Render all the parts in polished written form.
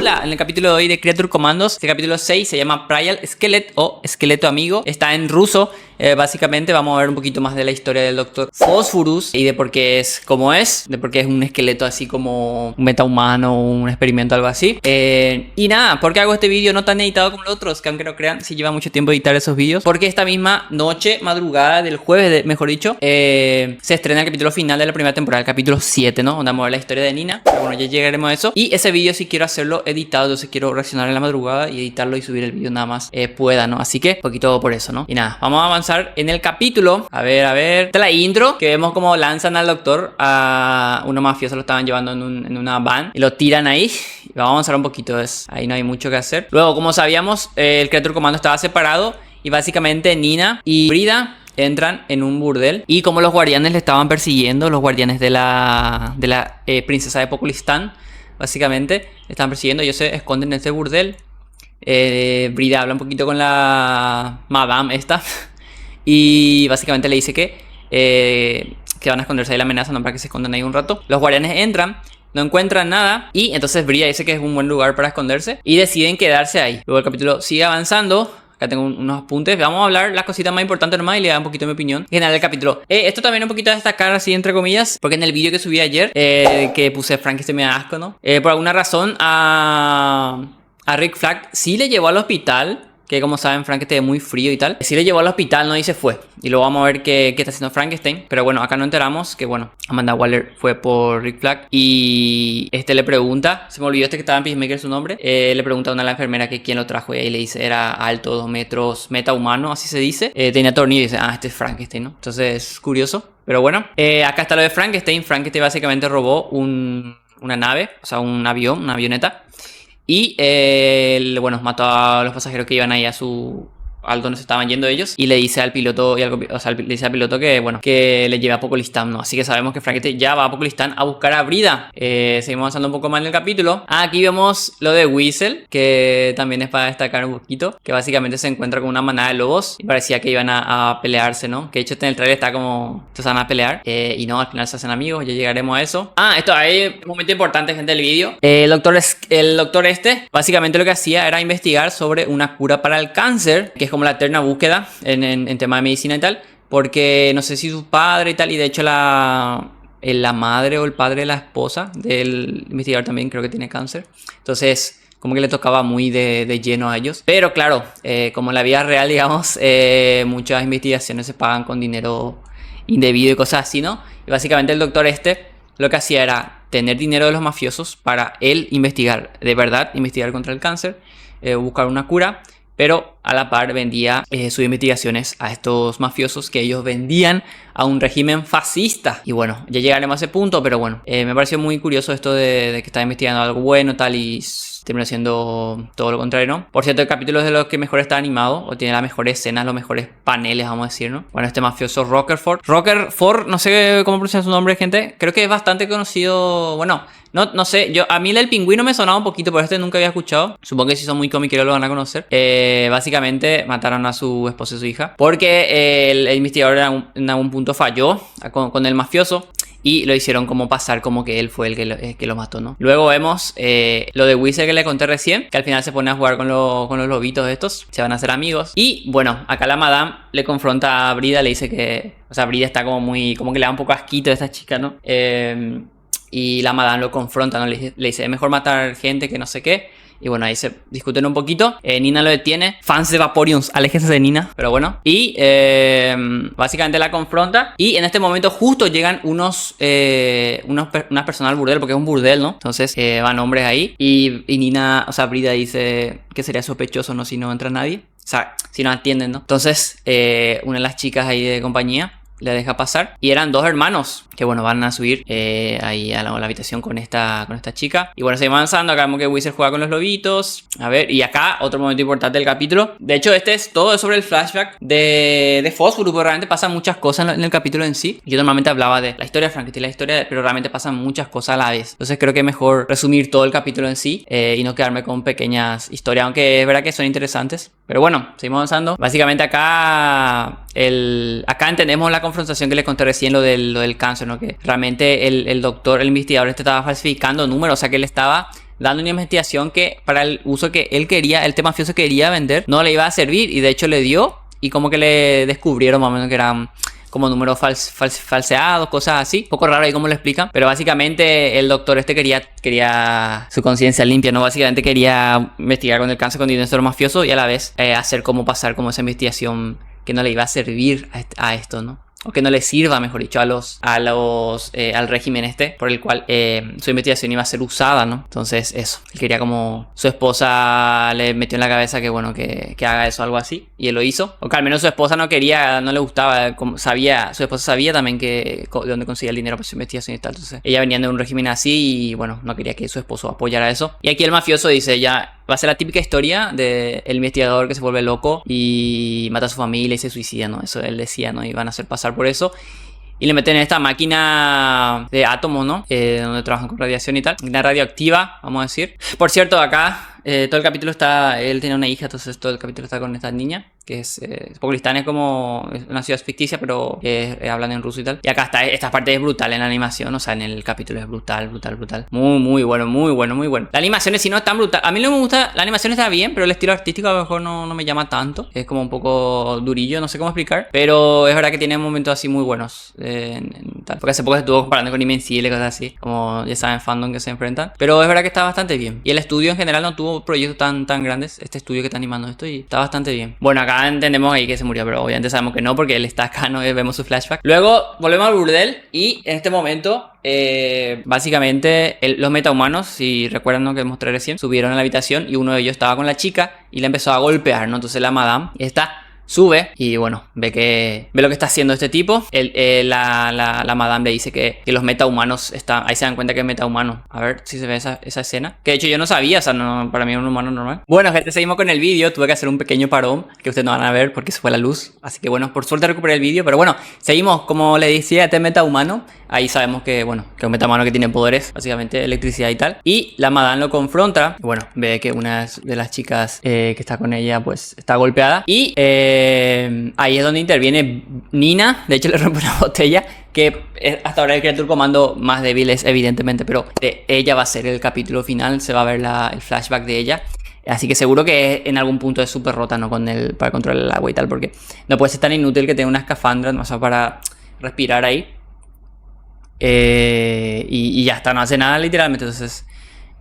Hola, en el capítulo de hoy de Creature Commandos, este capítulo 6 se llama Prial Skelet o Esqueleto Amigo. Está en ruso. Básicamente vamos a ver un poquito más de la historia del Dr. Phosphorus y de por qué es como es, de por qué es un esqueleto así como un metahumano o un experimento, algo así. Y nada, ¿por qué hago este vídeo no tan editado como los otros? Que aunque no crean, sí lleva mucho tiempo editar esos vídeos. Porque esta misma noche, madrugada del jueves, mejor dicho, se estrena el capítulo final de la primera temporada, el capítulo 7, ¿no? Donde vamos a ver la historia de Nina. Pero bueno, ya llegaremos a eso. Y ese vídeo sí quiero hacerlo editado, entonces quiero reaccionar en la madrugada y editarlo y subir el vídeo nada más pueda, ¿no? Así que, poquito por eso, ¿no? Y nada, vamos a avanzar en el capítulo. A ver. Esta es la intro, que vemos como lanzan al doctor a unos mafiosos, lo estaban llevando en una van y lo tiran ahí. Y vamos a avanzar un poquito, ahí no hay mucho que hacer. Luego, como sabíamos, el Creature Commando estaba separado y básicamente Nina y Brida entran en un burdel y como los guardianes le estaban persiguiendo, los guardianes de la princesa de Pokulistán, básicamente le estaban persiguiendo, ellos se esconden en este burdel. Brida habla un poquito con la madame esta y básicamente le dice que van a esconderse ahí, la amenaza, no, para que se escondan ahí un rato. Los guardianes entran, no encuentran nada y entonces Brida dice que es un buen lugar para esconderse y deciden quedarse ahí. Luego el capítulo sigue avanzando. Acá tengo unos apuntes. Vamos a hablar las cositas más importantes nomás y le da un poquito de mi opinión en general del capítulo. Esto también un poquito a destacar así entre comillas, porque en el vídeo que subí ayer, que puse Frankenstein me da asco, ¿no? Por alguna razón a Rick Flag sí le llevó al hospital. Que como saben, Frankenstein es muy frío y tal. Sí le llevó al hospital, ¿no? Y se fue. Y luego vamos a ver qué está haciendo Frankenstein. Pero bueno, acá no enteramos que, bueno, Amanda Waller fue por Rick Flag. Y le pregunta, se me olvidó que estaba en Peacemaker su nombre. Le pregunta a una de las enfermeras que quién lo trajo. Y ahí le dice, era alto, 2 metros, metahumano, así se dice. Tenía tornillo y dice, este es Frankenstein, ¿no? Entonces, curioso. Pero bueno, acá está lo de Frankenstein. Frankenstein básicamente robó una nave, o sea, un avión, una avioneta. Y bueno, mató a los pasajeros que iban ahí al donde se estaban yendo ellos. Y le dice al piloto, le dice al piloto que, bueno, que le lleve a Pokulistán, ¿no? Así que sabemos que Frankenstein ya va a Pokulistán a buscar a Brida. Seguimos avanzando un poco más en el capítulo. Aquí vemos lo de Weasel, que también es para destacar un poquito. Que básicamente se encuentra con una manada de lobos y parecía que iban a pelearse, ¿no? Que de hecho en el trailer está como se van a pelear. Y no, al final se hacen amigos, ya llegaremos a eso. Esto hay un momento importante, gente, del vídeo. El doctor básicamente lo que hacía era investigar sobre una cura para el cáncer, que es como la eterna búsqueda en tema de medicina y tal, porque no sé si su padre y tal, y de hecho la madre o el padre de la esposa del investigador también creo que tiene cáncer, entonces como que le tocaba muy de lleno a ellos. Pero claro, como en la vida real, digamos, muchas investigaciones se pagan con dinero indebido y cosas así, ¿no? Y básicamente el doctor lo que hacía era tener dinero de los mafiosos para él investigar, de verdad, investigar contra el cáncer, buscar una cura. Pero a la par vendía sus investigaciones a estos mafiosos que ellos vendían a un régimen fascista. Y bueno, ya llegaremos a ese punto, pero bueno, me pareció muy curioso esto de que estaba investigando algo bueno tal y terminó siendo todo lo contrario, ¿no? Por cierto, el capítulo es de los que mejor está animado o tiene las mejores escenas, los mejores paneles, vamos a decir, ¿no? Bueno, este mafioso Rockerford, no sé cómo pronunciar su nombre, gente. Creo que es bastante conocido, bueno, no sé, a mí el del pingüino me sonaba un poquito, pero nunca había escuchado. Supongo que si son muy comiqueros lo van a conocer. Básicamente mataron a su esposa y su hija porque el investigador en algún punto falló con el mafioso y lo hicieron como pasar como que él fue el que lo mató, ¿no? Luego vemos lo de Weasel que le conté recién, que al final se pone a jugar con los lobitos estos, se van a hacer amigos. Y bueno, acá la madame le confronta a Brida, le dice que, o sea, Brida está como que le da un poco asquito a esta chica, ¿no? Y la madame lo confronta, ¿no? Le dice, es mejor matar gente que no sé qué. Y bueno, ahí se discuten un poquito. Nina lo detiene. Fans de Vaporeons, aléjense de Nina. Pero bueno. Y básicamente la confronta. Y en este momento justo llegan unas personas al burdel. Porque es un burdel, ¿no? Entonces van hombres ahí. Y Nina, o sea, Brida dice que sería sospechoso, ¿no? Si no entra nadie. O sea, si no atienden, ¿no? Entonces una de las chicas ahí de compañía le deja pasar. Y eran dos hermanos que, bueno, van a subir ahí a la habitación con esta chica. Y bueno, seguimos avanzando. Acá vemos que Weasel juega con los lobitos. A ver, y acá otro momento importante del capítulo. De hecho, es todo sobre el flashback de Phosphorus, porque realmente pasan muchas cosas en el capítulo en sí. Yo normalmente hablaba de la historia de Frankenstein, pero realmente pasan muchas cosas a la vez. Entonces creo que es mejor resumir todo el capítulo en sí y no quedarme con pequeñas historias, aunque es verdad que son interesantes. Pero bueno, seguimos avanzando. Básicamente acá entendemos la confrontación que les conté recién, lo del cáncer, ¿no? Que realmente el doctor, el investigador estaba falsificando números, o sea que él estaba dando una investigación que para el uso que él quería, este mafioso quería vender, no le iba a servir y de hecho le dio y como que le descubrieron más o menos que eran como números falseados, cosas así. Un poco raro ahí como lo explican. Pero básicamente el doctor este quería su conciencia limpia, ¿no? Básicamente quería investigar con el cáncer con dinero mafioso y a la vez hacer como pasar como esa investigación que no le iba a servir a esto, ¿no? O que no le sirva, mejor dicho, al régimen este, por el cual su investigación iba a ser usada, ¿no? Entonces, eso. Él quería como su esposa le metió en la cabeza que, bueno, que haga eso, algo así. Y él lo hizo. O que al menos su esposa no quería, no le gustaba, como sabía, su esposa sabía también de dónde conseguía el dinero para su investigación y tal. Entonces, ella venía de un régimen así y, bueno, no quería que su esposo apoyara eso. Y aquí el mafioso dice, ya, va a ser la típica historia del investigador que se vuelve loco y mata a su familia y se suicida, ¿no? Eso él decía, ¿no? Y van a hacer pasar por eso. Y le meten en esta máquina de átomos, ¿no? Donde trabajan con radiación y tal. Máquina radioactiva, vamos a decir. Por cierto, acá todo el capítulo está... Él tiene una hija, entonces todo el capítulo está con esta niña. Que es... Pokristán es como una ciudad ficticia, pero hablan en ruso y tal. Y acá está... Esta parte es brutal en la animación. O sea, en el capítulo es brutal. Muy bueno. La animación sí no es tan brutal. A mí no me gusta... La animación está bien, pero el estilo artístico a lo mejor no me llama tanto. Es como un poco durillo, no sé cómo explicar. Pero es verdad que tiene momentos así muy buenos. Tal. Porque hace poco se estuvo comparando con Invencible y cosas así. Como ya saben, fandom que se enfrentan. Pero es verdad que está bastante bien. Y el estudio en general no tuvo proyectos tan grandes. Este estudio que está animando esto y está bastante bien. Bueno, acá entendemos ahí que se murió, pero obviamente sabemos que no, porque él está acá, no vemos su flashback. Luego volvemos al burdel y en este momento, básicamente los metahumanos, si recuerdan lo que mostré recién, subieron a la habitación y uno de ellos estaba con la chica y la empezó a golpear, ¿no? Entonces la madame está... Sube y bueno, ve lo que está haciendo este tipo. La madame le dice que los metahumanos están... Ahí se dan cuenta que es metahumano. A ver si se ve esa escena. Que de hecho yo no sabía, o sea, no, para mí era un humano normal. Bueno, gente, seguimos con el vídeo. Tuve que hacer un pequeño parón que ustedes no van a ver porque se fue la luz. Así que bueno, por suerte recuperé el vídeo. Pero bueno, seguimos, como le decía, este metahumano. Ahí sabemos que, bueno, que es un metahumano que tiene poderes, básicamente electricidad y tal. Y la madame lo confronta. Bueno, ve que una de las chicas que está con ella, pues, está golpeada. Y ahí es donde interviene Nina. De hecho, le rompe una botella. Que hasta ahora el Creature Comando más débil es, evidentemente. Pero ella va a ser el capítulo final. Se va a ver el flashback de ella. Así que seguro que en algún punto es súper rota, ¿no? Para controlar el agua y tal. Porque no puede ser tan inútil que tenga una escafandra, no, para respirar ahí. Y ya está, no hace nada literalmente. Entonces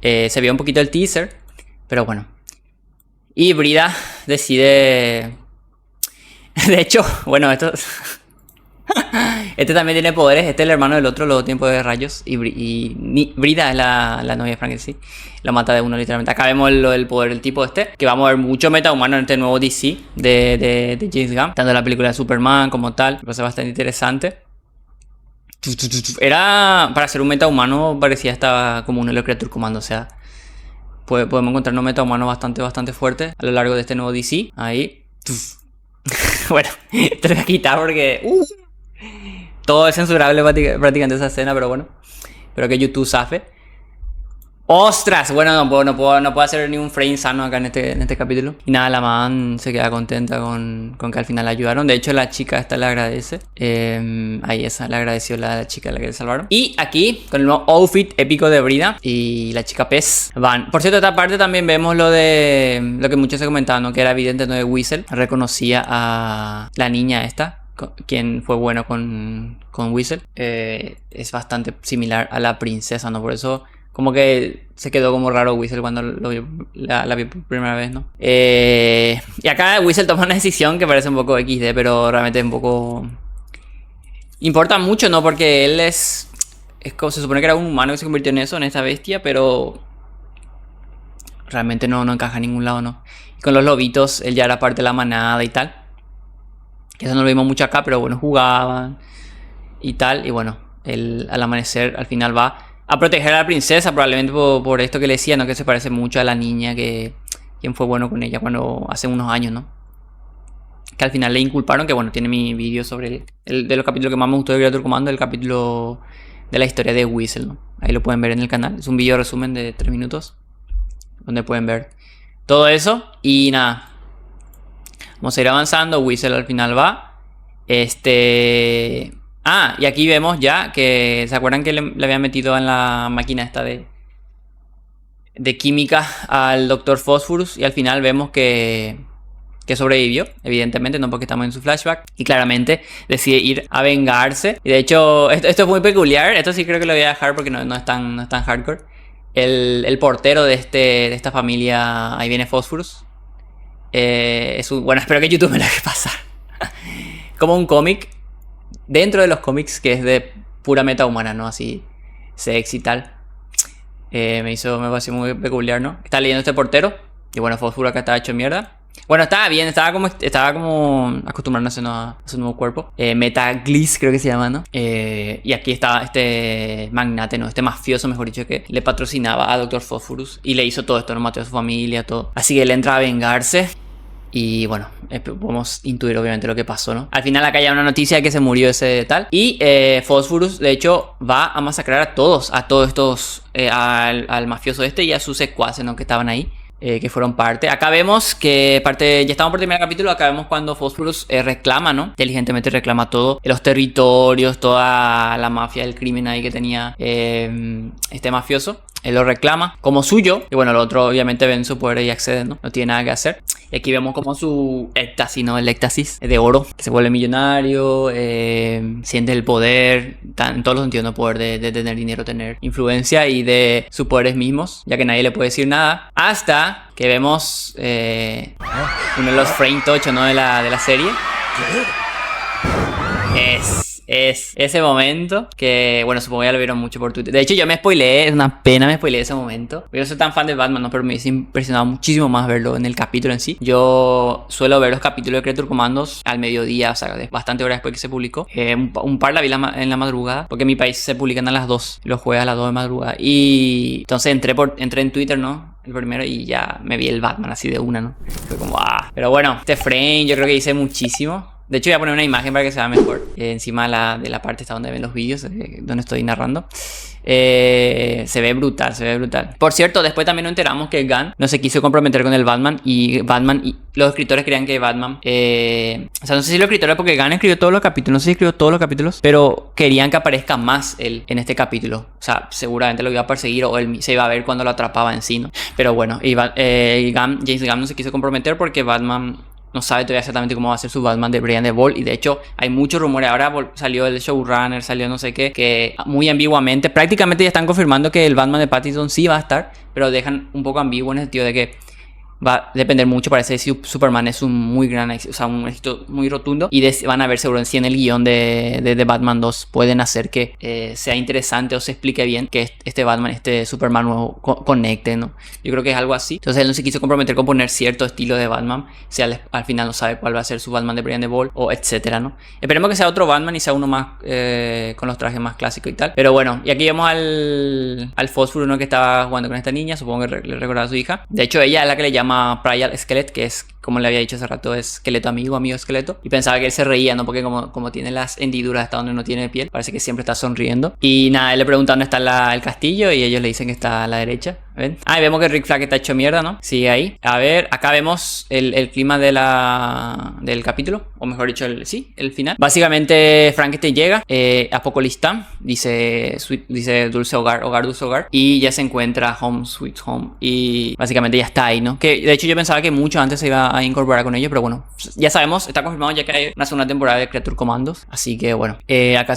se vio un poquito el teaser, pero bueno. Y Brida decide... De hecho, bueno, este también tiene poderes. Este es el hermano del otro, los tiempos de rayos. Y Brida es la novia de Frankenstein. Lo mata de uno literalmente. Acá vemos el poder del tipo este, que vamos a ver mucho metahumano en este nuevo DC de James Gunn, tanto en la película de Superman como tal. Me parece bastante interesante. Era, para ser un metahumano, parecía estaba como uno de los Creature Comando. O sea, podemos encontrar un metahumano bastante fuerte a lo largo de este nuevo DC. Ahí. Bueno, te lo voy a quitar porque todo es censurable prácticamente esa escena, pero bueno. Espero que YouTube zafe. ¡Ostras! Bueno, no puedo hacer ni un frame sano acá en este capítulo. Y nada, la man se queda contenta con que al final la ayudaron. De hecho, la chica esta le agradece. Ahí esa le agradeció la chica a la que le salvaron. Y aquí, con el nuevo outfit épico de Brida y la chica pez, van. Por cierto, esta parte también vemos lo que muchos se comentaban, ¿no? Que era evidente, ¿no? De Weasel. Reconocía a la niña esta, quien fue bueno con Weasel. Es bastante similar a la princesa, ¿no? Por eso... Como que se quedó como raro Weasel cuando la vi por primera vez, ¿no? Y acá Weasel toma una decisión que parece un poco XD, pero realmente es un poco... Importa mucho, ¿no? Porque él es como se supone que era un humano que se convirtió en eso, en esta bestia, pero... Realmente no encaja en ningún lado, ¿no? Y con los lobitos, él ya era parte de la manada y tal. Que eso no lo vimos mucho acá, pero bueno, jugaban y tal. Y bueno, él al amanecer al final va... a proteger a la princesa, probablemente por esto que le decía, ¿no? Que se parece mucho a la niña quien fue bueno con ella cuando hace unos años, ¿no? Que al final le inculparon, que bueno, tiene mi vídeo sobre el de los capítulos que más me gustó de Creature Comando, el capítulo de la historia de Weasel, ¿no? Ahí lo pueden ver en el canal. Es un vídeo resumen de 3 minutos, donde pueden ver todo eso. Y nada, vamos a ir avanzando. Weasel al final va. Y aquí vemos ya que... ¿Se acuerdan que le habían metido en la máquina esta de química al Dr. Phosphorus y al final vemos que sobrevivió, evidentemente, no porque estamos en su flashback, y claramente decide ir a vengarse. Y de hecho, esto es muy peculiar, esto sí creo que lo voy a dejar porque no es tan hardcore. El portero de esta familia, ahí viene Phosphorus, bueno, espero que YouTube me lo deje pasar. Como un cómic, dentro de los cómics que es de pura meta humana, ¿no? Así, sexy y tal. Me pareció muy peculiar, ¿no? Está leyendo este portero, y bueno, Phosphorus acá está hecho mierda. Bueno, estaba bien, estaba como acostumbrándose, ¿no?, a su nuevo cuerpo. Metagliss creo que se llama, ¿no? Y aquí está este magnate, ¿no? Este mafioso, mejor dicho, que le patrocinaba a Dr. Phosphorus y le hizo todo esto, ¿no? Mató a su familia, todo. Así que él entra a vengarse. Y bueno, podemos intuir obviamente lo que pasó, ¿no? Al final acá hay una noticia de que se murió ese tal. Y Phosphorus, de hecho, va a masacrar a todos estos, al mafioso este y a sus secuaces, ¿no?, que estaban ahí. Que fueron parte. Acá vemos que ya estamos por terminar el capítulo. Acá vemos cuando Phosphorus reclama, ¿no? Inteligentemente reclama todo. Los territorios, toda la mafia del crimen ahí que tenía este mafioso. Él lo reclama como suyo. Y bueno, los otros obviamente ven su poder y acceden, ¿no? No tiene nada que hacer. Y aquí vemos como su éxtasis, ¿no? El éxtasis de oro. Que se vuelve millonario. Siente el poder. En todos los sentidos, ¿no? Poder de tener dinero, tener influencia y de sus poderes mismos. Ya que nadie le puede decir nada. Hasta que vemos uno de los frame tocho, ¿no?, de la serie. Es ese momento que, bueno, supongo que ya lo vieron mucho por Twitter. De hecho, yo me spoileé, es una pena, me spoileé ese momento. Yo no soy tan fan de Batman, ¿no?, pero me hubiese impresionado muchísimo más verlo en el capítulo en sí. Yo suelo ver los capítulos de Creature Commandos al mediodía, o sea, bastante horas después que se publicó. Un par la vi en la madrugada, porque en mi país se publican a las 2, los jueves a las 2 de madrugada. Y entonces entré en Twitter, ¿no?, el primero, y ya me vi el Batman así de una, ¿no? Fue como, Pero bueno, este frame yo creo que hice muchísimo. De hecho voy a poner una imagen para que se vea mejor encima de la parte esta donde ven los vídeos, donde estoy narrando. Se ve brutal. Por cierto, después también nos enteramos que Gunn no se quiso comprometer con el Batman. Y los escritores creían que Batman, o sea, no sé si los escritores, porque Gunn escribió todos los capítulos, no sé si escribió todos los capítulos, pero querían que aparezca más él en este capítulo. O sea, seguramente lo iba a perseguir o él se iba a ver cuando lo atrapaba en sí, ¿no? Pero bueno, James Gunn no se quiso comprometer porque Batman no sabe todavía exactamente cómo va a ser su Batman de Brian De Ball. Y de hecho hay muchos rumores. Ahora salió el showrunner, salió no sé qué, que muy ambiguamente, prácticamente ya están confirmando que el Batman de Pattinson sí va a estar, pero dejan un poco ambiguo en el sentido de que va a depender mucho, parece, si Superman es un muy gran éxito, o sea, un éxito muy rotundo. Y van a ver seguro si en el guión de Batman 2 pueden hacer que sea interesante o se explique bien que este Batman, este Superman nuevo conecte, ¿no? Yo creo que es algo así. Entonces él no se quiso comprometer con poner cierto estilo de Batman si al final no sabe cuál va a ser su Batman de Brian De Ball o etcétera, ¿no? Esperemos que sea otro Batman y sea uno más con los trajes más clásicos y tal. Pero bueno, y aquí vemos al Fósforo, ¿no?, que estaba jugando con esta niña. Supongo que le recordaba a su hija. De hecho, ella es la que le llama Prial Skelet, que es, como le había dicho hace rato, es esqueleto amigo esqueleto. Y pensaba que él se reía, ¿no? Porque como tiene las hendiduras hasta donde no tiene piel, parece que siempre está sonriendo. Y nada, él le pregunta dónde está el castillo y ellos le dicen que está a la derecha. ¿Ven? Y vemos que Rick Flag está hecho mierda, ¿no? Sigue ahí. A ver, acá vemos el clima del capítulo, o mejor dicho, el final. Básicamente Frankenstein llega, Apocalistán, dice dulce hogar, dulce hogar, y ya se encuentra Home Sweet Home. Y básicamente ya está ahí, ¿no? Que de hecho yo pensaba que mucho antes se iba a incorporar con ellos, pero bueno, ya sabemos, está confirmado ya que hay una segunda temporada de Creature Commandos. Así que bueno, acá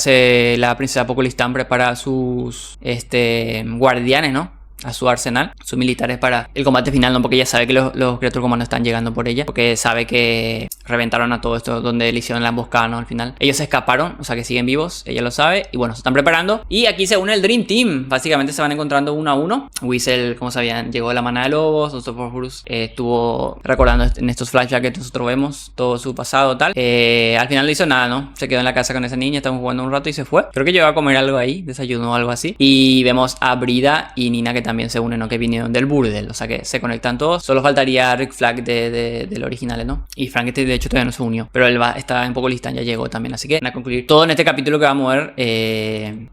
la princesa Apocalistán prepara sus guardianes, ¿no?, a su arsenal, sus militares para el combate final, ¿no? Porque ella sabe que los Creature Commandos están llegando por ella, porque sabe que reventaron a todo esto donde le hicieron la emboscada, ¿no? Al final ellos se escaparon, o sea que siguen vivos, ella lo sabe, y bueno, se están preparando. Y aquí se une el Dream Team, básicamente se van encontrando uno a uno. Whistle, como sabían, llegó de la manada de lobos. Phosphorus estuvo recordando en estos flashbacks que nosotros vemos todo su pasado, tal. Al final no hizo nada, ¿no? Se quedó en la casa con esa niña, estaban jugando un rato y se fue. Creo que llegó a comer algo ahí, desayunó o algo así. Y vemos a Brida y Nina, que también se unen, ¿no?, que vinieron del burdel, o sea que se conectan todos. Solo faltaría Rick Flag del original, ¿no? Y Frankenstein de hecho todavía no se unió, pero él está un poco listán, ya llegó también. Así que van a concluir todo en este capítulo que vamos a ver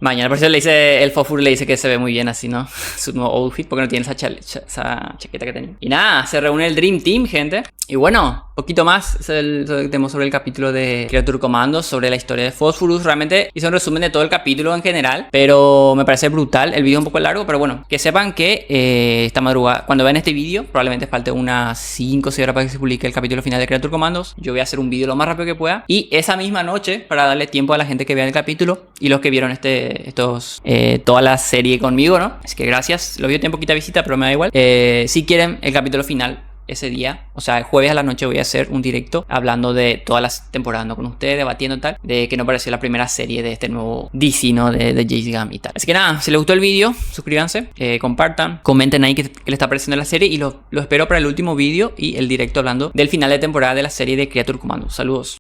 mañana. Por eso el Fofur le dice que se ve muy bien así, ¿no? Su nuevo outfit, porque no tiene esa chaqueta que tenía. Y nada, se reúne el Dream Team, gente. Y bueno, poquito más tenemos sobre el capítulo de Creature Commandos, sobre la historia de Phosphorus. Realmente hice un resumen de todo el capítulo en general, pero me parece brutal. El vídeo es un poco largo, pero bueno, que sepan que esta madrugada, cuando vean este vídeo, probablemente falte unas 5 o 6 horas para que se publique el capítulo final de Creature Commandos. Yo voy a hacer un vídeo lo más rápido que pueda, y esa misma noche, para darle tiempo a la gente que vea el capítulo y los que vieron toda la serie conmigo, ¿no? Es que gracias, lo vi tiene poquita visita, pero me da igual. Si quieren el capítulo final ese día, o sea, el jueves a la noche voy a hacer un directo hablando de todas las temporadas, ¿no? Con ustedes, debatiendo tal, de que nos pareció la primera serie de este nuevo DC, ¿no? De James Gunn y tal. Así que nada, si les gustó el vídeo, suscríbanse, compartan, comenten ahí qué les está pareciendo la serie, y lo espero para el último vídeo y el directo hablando del final de temporada de la serie de Creature Commandos. Saludos.